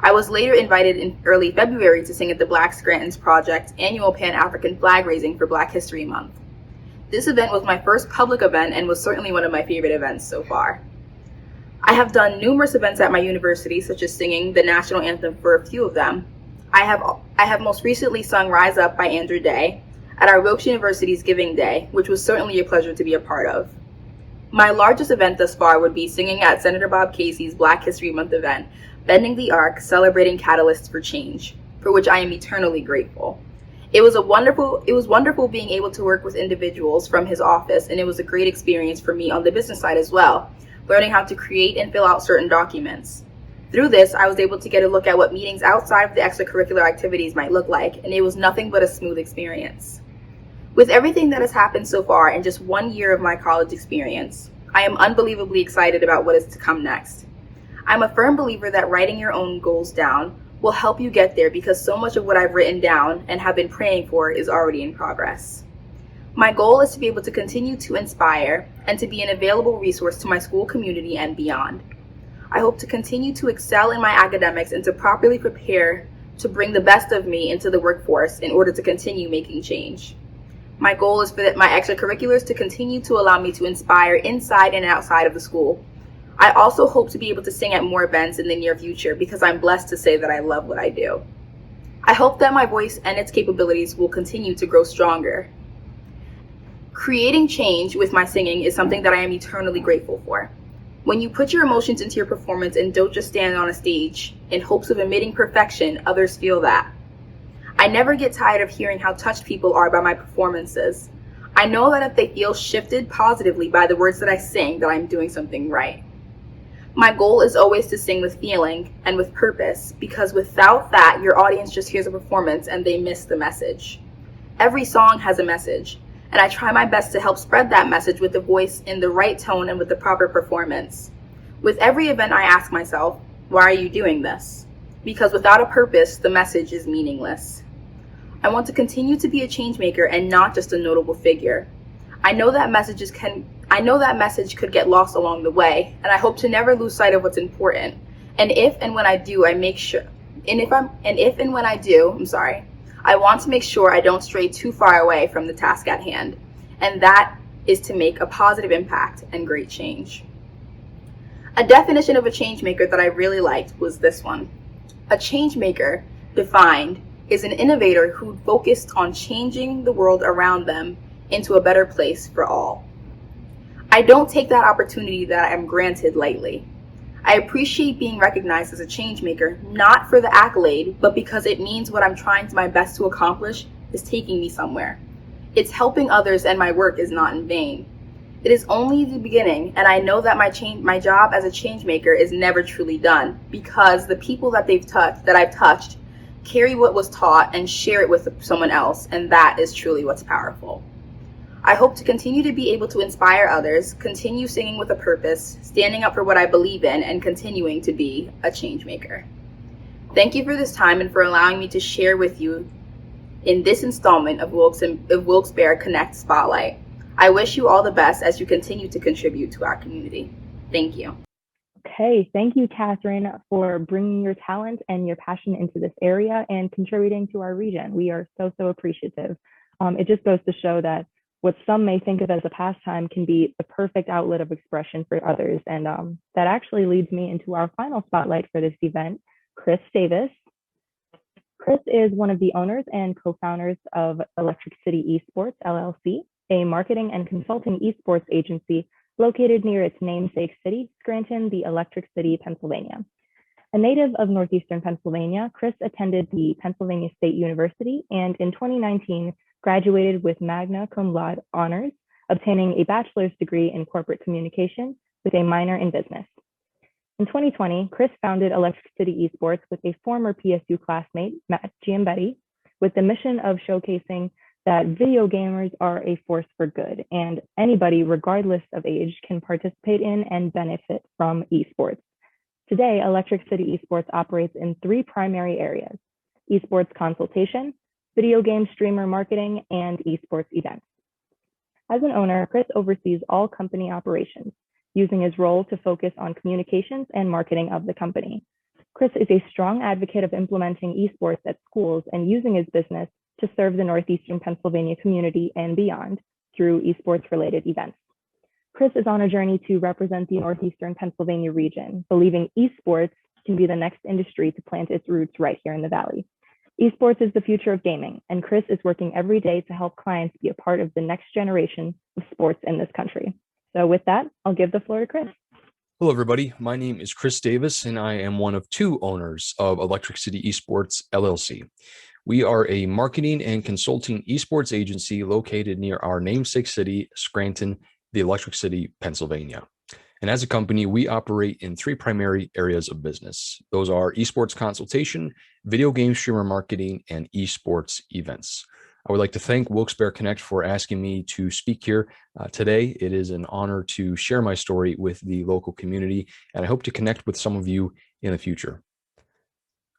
I was later invited in early February to sing at the Black Scranton's Project annual Pan-African flag raising for Black History Month. This event was my first public event and was certainly one of my favorite events so far. I have done numerous events at my university, such as singing the national anthem for a few of them. I have most recently sung Rise Up by Andrew Day at our Wilkes University's Giving Day, which was certainly a pleasure to be a part of. My largest event thus far would be singing at Senator Bob Casey's Black History Month event, Bending the Arc, Celebrating Catalysts for Change, for which I am eternally grateful. It was wonderful being able to work with individuals from his office, and it was a great experience for me on the business side as well, learning how to create and fill out certain documents. Through this, I was able to get a look at what meetings outside of the extracurricular activities might look like, and it was nothing but a smooth experience. With everything that has happened so far in just 1 year of my college experience, I am unbelievably excited about what is to come next. I'm a firm believer that writing your own goals down will help you get there because so much of what I've written down and have been praying for is already in progress. My goal is to be able to continue to inspire and to be an available resource to my school community and beyond. I hope to continue to excel in my academics and to properly prepare to bring the best of me into the workforce in order to continue making change. My goal is for my extracurriculars to continue to allow me to inspire inside and outside of the school. I also hope to be able to sing at more events in the near future because I'm blessed to say that I love what I do. I hope that my voice and its capabilities will continue to grow stronger. Creating change with my singing is something that I am eternally grateful for. When you put your emotions into your performance and don't just stand on a stage in hopes of emitting perfection, others feel that. I never get tired of hearing how touched people are by my performances. I know that if they feel shifted positively by the words that I sing, that I'm doing something right. My goal is always to sing with feeling and with purpose, because without that, your audience just hears a performance and they miss the message. Every song has a message, and I try my best to help spread that message with the voice in the right tone and with the proper performance. With every event, I ask myself, why are you doing this? Because without a purpose, the message is meaningless. I want to continue to be a change maker and not just a notable figure. I know that message could get lost along the way, and I hope to never lose sight of what's important. And if and when I do, I want to make sure I don't stray too far away from the task at hand, and that is to make a positive impact and great change. A definition of a change maker that I really liked was this one. A change maker, defined, is an innovator who focused on changing the world around them into a better place for all. I don't take that opportunity that I am granted lightly. I appreciate being recognized as a change maker, not for the accolade, but because it means what I'm trying my best to accomplish is taking me somewhere. It's helping others, and my work is not in vain. It is only the beginning, and I know that my job as a change maker is never truly done, because the people that I've touched carry what was taught and share it with someone else, and that is truly what's powerful. I hope to continue to be able to inspire others, continue singing with a purpose, standing up for what I believe in, and continuing to be a change maker. Thank you for this time and for allowing me to share with you in this installment of Wilkes-Barre Connect Spotlight. I wish you all the best as you continue to contribute to our community. Thank you. Okay, thank you, Kathrine, for bringing your talent and your passion into this area and contributing to our region. We are so appreciative. It just goes to show that what some may think of as a pastime can be the perfect outlet of expression for others. And that actually leads me into our final spotlight for this event, Chris Davis. Chris is one of the owners and co-founders of Electric City Esports, LLC, a marketing and consulting esports agency located near its namesake city, Scranton, the Electric City, Pennsylvania. A native of Northeastern Pennsylvania, Chris attended the Pennsylvania State University and in 2019 graduated with magna cum laude honors, obtaining a bachelor's degree in corporate communication with a minor in business. In 2020, Chris founded Electric City Esports with a former PSU classmate, Matt Giambetti, with the mission of showcasing that video gamers are a force for good and anybody, regardless of age, can participate in and benefit from esports. Today, Electric City Esports operates in 3 primary areas: esports consultation, video game streamer marketing, and esports events. As an owner, Chris oversees all company operations, using his role to focus on communications and marketing of the company. Chris is a strong advocate of implementing esports at schools and using his business to serve the Northeastern Pennsylvania community and beyond through esports-related events. Chris is on a journey to represent the Northeastern Pennsylvania region, believing esports can be the next industry to plant its roots right here in the Valley. Esports is the future of gaming, and Chris is working every day to help clients be a part of the next generation of sports in this country. So with that, I'll give the floor to Chris. Hello, everybody. My name is Chris Davis, and I am one of two owners of Electric City Esports, LLC. We are a marketing and consulting esports agency located near our namesake city, Scranton, the Electric City, Pennsylvania. And as a company, we operate in three primary areas of business. Those are esports consultation, video game streamer marketing, and esports events. I would like to thank Wilkes-Barre Connect for asking me to speak here today. It is an honor to share my story with the local community, and I hope to connect with some of you in the future.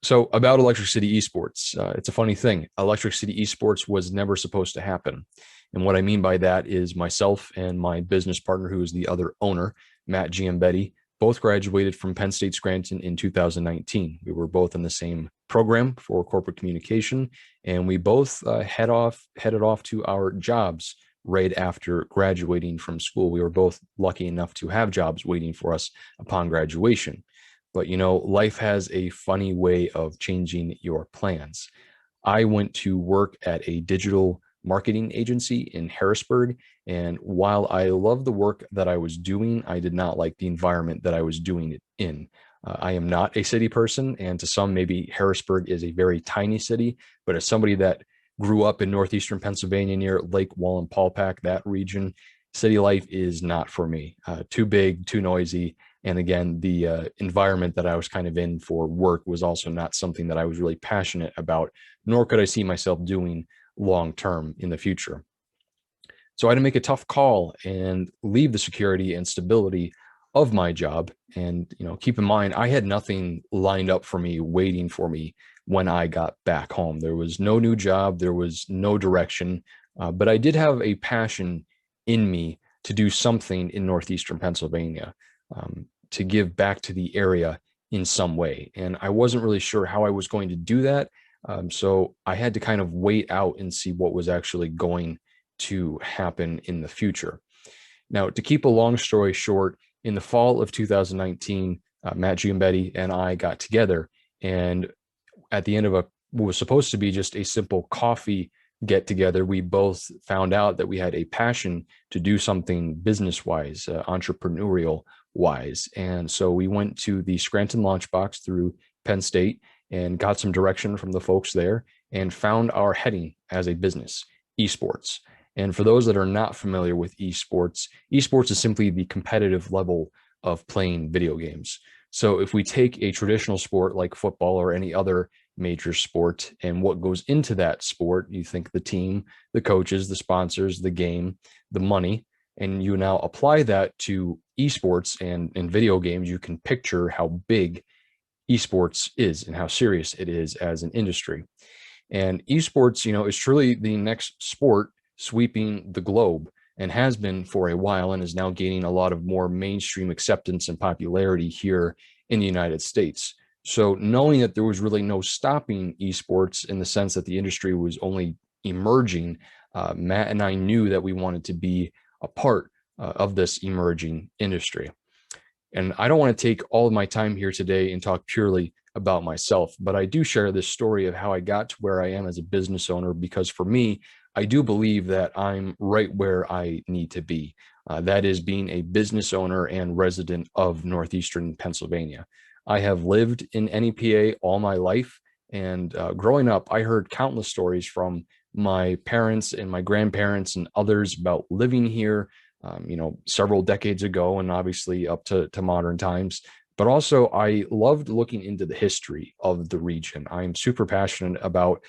So about Electric City Esports, it's a funny thing. Electric City Esports was never supposed to happen. And what I mean by that is myself and my business partner, who is the other owner, Matt Giambetti, both graduated from Penn State Scranton in 2019. We were both in the same program for corporate communication, and we both headed off to our jobs right after graduating from school. We were both lucky enough to have jobs waiting for us upon graduation. But you know, life has a funny way of changing your plans. I went to work at a digital marketing agency in Harrisburg, and while I loved the work that I was doing, I did not like the environment that I was doing it in. I am not a city person, and to some, maybe Harrisburg is a very tiny city, but as somebody that grew up in northeastern Pennsylvania near Lake Wallenpaupack, that region, city life is not for me. Too big, too noisy, and again, the environment that I was kind of in for work was also not something that I was really passionate about, nor could I see myself doing long-term in the future. So I had to make a tough call and leave the security and stability of my job. And, you know, keep in mind, I had nothing lined up for me, waiting for me when I got back home. There was no new job. There was no direction, but I did have a passion in me to do something in northeastern Pennsylvania, to give back to the area in some way. And I wasn't really sure how I was going to do that. So I had to kind of wait out and see what was actually going to happen in the future. Now, to keep a long story short, in the fall of 2019, Matt Giambetti and I got together, and at the end of what was supposed to be just a simple coffee get together, we both found out that we had a passion to do something business-wise, entrepreneurial-wise. And so we went to the Scranton Launchbox through Penn State and got some direction from the folks there and found our heading as a business, esports. And for those that are not familiar with esports, esports is simply the competitive level of playing video games. So if we take a traditional sport like football or any other major sport, and what goes into that sport, you think the team, the coaches, the sponsors, the game, the money, and you now apply that to esports and in video games, you can picture how big esports is and how serious it is as an industry. And esports, you know, is truly the next sport sweeping the globe, and has been for a while, and is now gaining a lot of more mainstream acceptance and popularity here in the United States. So knowing that there was really no stopping esports in the sense that the industry was only emerging, Matt and I knew that we wanted to be a part of this emerging industry. And I don't want to take all of my time here today and talk purely about myself, but I do share this story of how I got to where I am as a business owner, because for me, I do believe that I'm right where I need to be. That is being a business owner and resident of northeastern Pennsylvania. I have lived in NEPA all my life, and growing up, I heard countless stories from my parents and my grandparents and others about living here, you know, several decades ago, and obviously up to modern times. But also, I loved looking into the history of the region. I'm super passionate about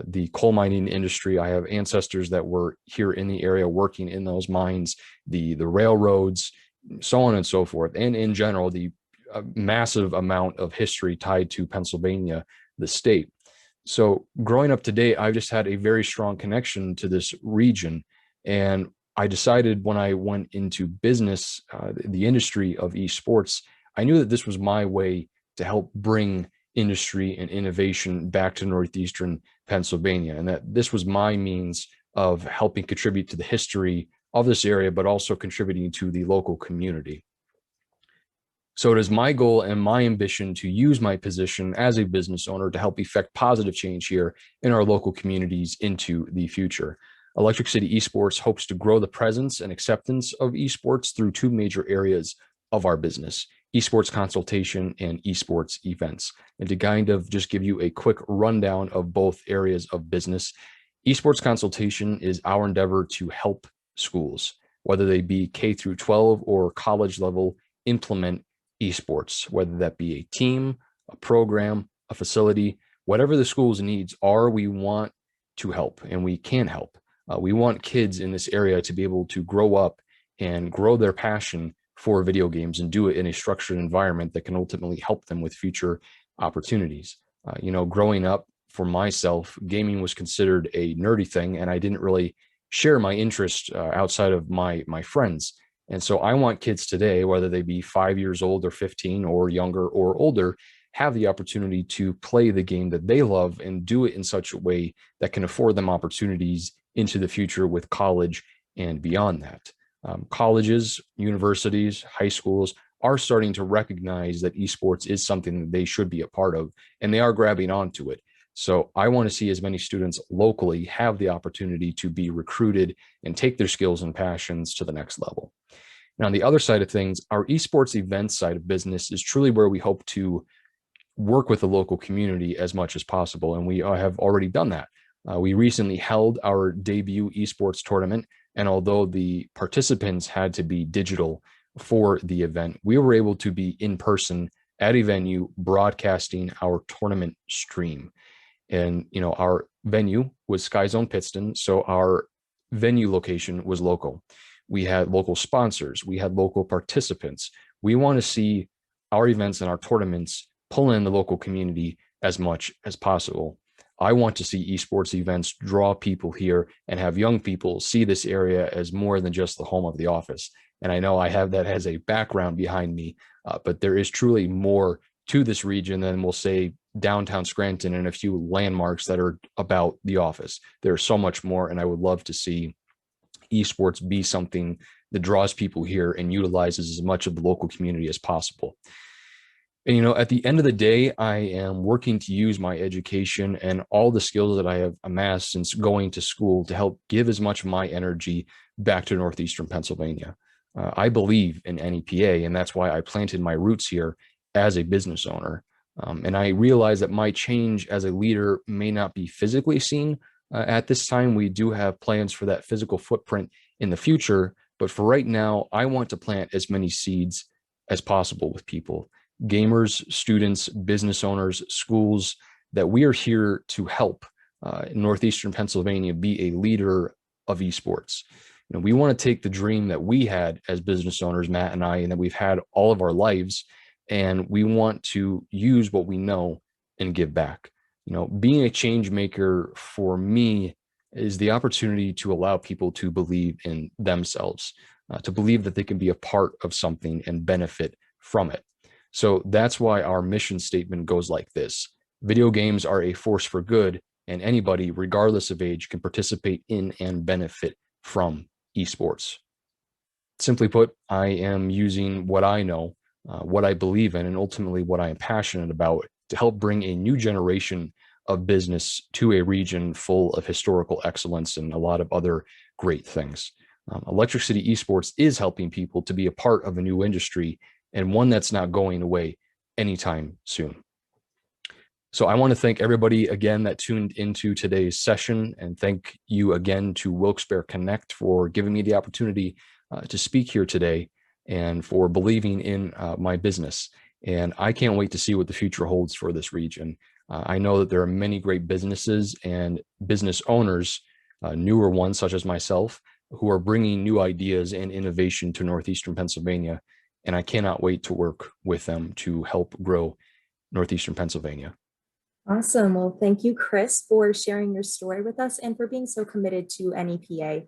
the coal mining industry. I have ancestors that were here in the area working in those mines, the railroads, so on and so forth. And in general, the massive amount of history tied to Pennsylvania, the state. So growing up today, I've just had a very strong connection to this region. And I decided when I went into business, the industry of esports, I knew that this was my way to help bring industry and innovation back to northeastern Pennsylvania, and that this was my means of helping contribute to the history of this area, but also contributing to the local community. So it is my goal and my ambition to use my position as a business owner to help effect positive change here in our local communities into the future. Electric City Esports hopes to grow the presence and acceptance of esports through two major areas of our business: esports consultation and esports events. And to kind of just give you a quick rundown of both areas of business, esports consultation is our endeavor to help schools, whether they be K through 12 or college level, implement esports, whether that be a team, a program, a facility, whatever the school's needs are, we want to help and we can help. We want kids in this area to be able to grow up and grow their passion for video games and do it in a structured environment that can ultimately help them with future opportunities. Growing up for myself, gaming was considered a nerdy thing, and I didn't really share my interest outside of my friends. And so I want kids today, whether they be 5 years old or 15 or younger or older, have the opportunity to play the game that they love and do it in such a way that can afford them opportunities into the future with college and beyond that. Colleges, universities, high schools are starting to recognize that esports is something that they should be a part of, and they are grabbing onto it. So I want to see as many students locally have the opportunity to be recruited and take their skills and passions to the next level. And on the other side of things, our esports events side of business is truly where we hope to work with the local community as much as possible. And we have already done that. We recently held our debut esports tournament. And although the participants had to be digital for the event, we were able to be in person at a venue broadcasting our tournament stream. And, our venue was Sky Zone Pittston. So our venue location was local. We had local sponsors. We had local participants. We want to see our events and our tournaments pull in the local community as much as possible. I want to see esports events draw people here and have young people see this area as more than just the home of the office. And I know I have that as a background behind me, but there is truly more to this region than we'll say downtown Scranton and a few landmarks that are about the office. There's so much more, and I would love to see esports be something that draws people here and utilizes as much of the local community as possible. And, at the end of the day, I am working to use my education and all the skills that I have amassed since going to school to help give as much of my energy back to Northeastern Pennsylvania. I believe in NEPA, and that's why I planted my roots here as a business owner. And I realize that my change as a leader may not be physically seen at this time. We do have plans for that physical footprint in the future, but for right now, I want to plant as many seeds as possible with people. Gamers, students, business owners, schools, that we are here to help Northeastern Pennsylvania be a leader of esports. We want to take the dream that we had as business owners, Matt and I, and that we've had all of our lives, and we want to use what we know and give back. Being a change maker for me is the opportunity to allow people to believe in themselves, to believe that they can be a part of something and benefit from it. So that's why our mission statement goes like this: video games are a force for good, and anybody, regardless of age, can participate in and benefit from esports. Simply put, I am using what I know, what I believe in, and ultimately what I am passionate about to help bring a new generation of business to a region full of historical excellence and a lot of other great things. Electric City Esports is helping people to be a part of a new industry, and one that's not going away anytime soon. So I want to thank everybody again that tuned into today's session, and thank you again to Wilkes-Barre Connect for giving me the opportunity to speak here today and for believing in my business. And I can't wait to see what the future holds for this region. I know that there are many great businesses and business owners, newer ones such as myself, who are bringing new ideas and innovation to Northeastern Pennsylvania. And I cannot wait to work with them to help grow Northeastern Pennsylvania. Awesome. Well, thank you, Chris, for sharing your story with us and for being so committed to NEPA.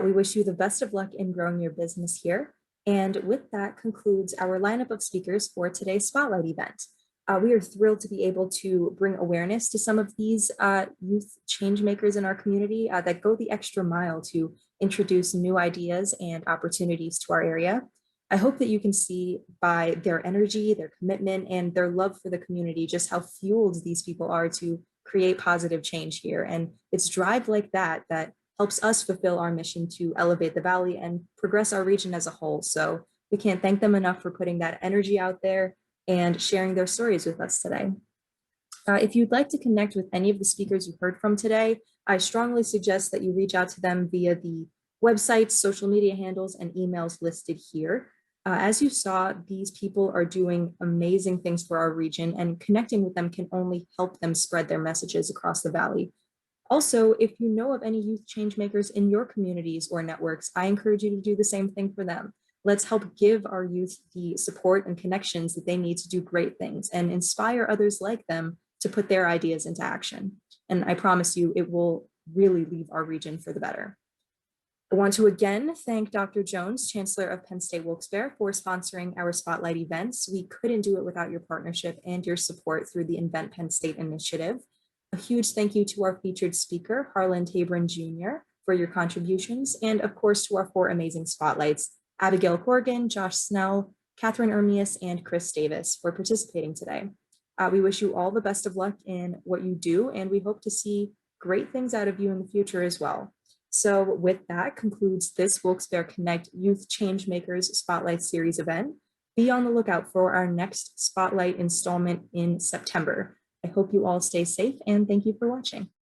We wish you the best of luck in growing your business here. And with that concludes our lineup of speakers for today's Spotlight event. We are thrilled to be able to bring awareness to some of these youth change makers in our community that go the extra mile to introduce new ideas and opportunities to our area. I hope that you can see by their energy, their commitment, and their love for the community just how fueled these people are to create positive change here. And it's drive like that that helps us fulfill our mission to elevate the Valley and progress our region as a whole. So we can't thank them enough for putting that energy out there and sharing their stories with us today. If you'd like to connect with any of the speakers you heard from today, I strongly suggest that you reach out to them via the websites, social media handles, and emails listed here. As you saw, these people are doing amazing things for our region, and connecting with them can only help them spread their messages across the Valley. Also, if you know of any youth change makers in your communities or networks, I encourage you to do the same thing for them. Let's help give our youth the support and connections that they need to do great things and inspire others like them to put their ideas into action. And I promise you, it will really leave our region for the better. I want to again thank Dr. Jones, Chancellor of Penn State Wilkes-Barre, for sponsoring our Spotlight events. We couldn't do it without your partnership and your support through the Invent Penn State initiative. A huge thank you to our featured speaker, Harlan Taybron Jr., for your contributions, and of course to our 4 amazing spotlights, Abigail Corrigan, Josh Snell, Kathrine Ermeus, and Chris Davis, for participating today. We wish you all the best of luck in what you do, and we hope to see great things out of you in the future as well. So with that concludes this Wilkes-Barre Connect Youth Changemakers Spotlight Series event. Be on the lookout for our next Spotlight installment in September. I hope you all stay safe, and thank you for watching.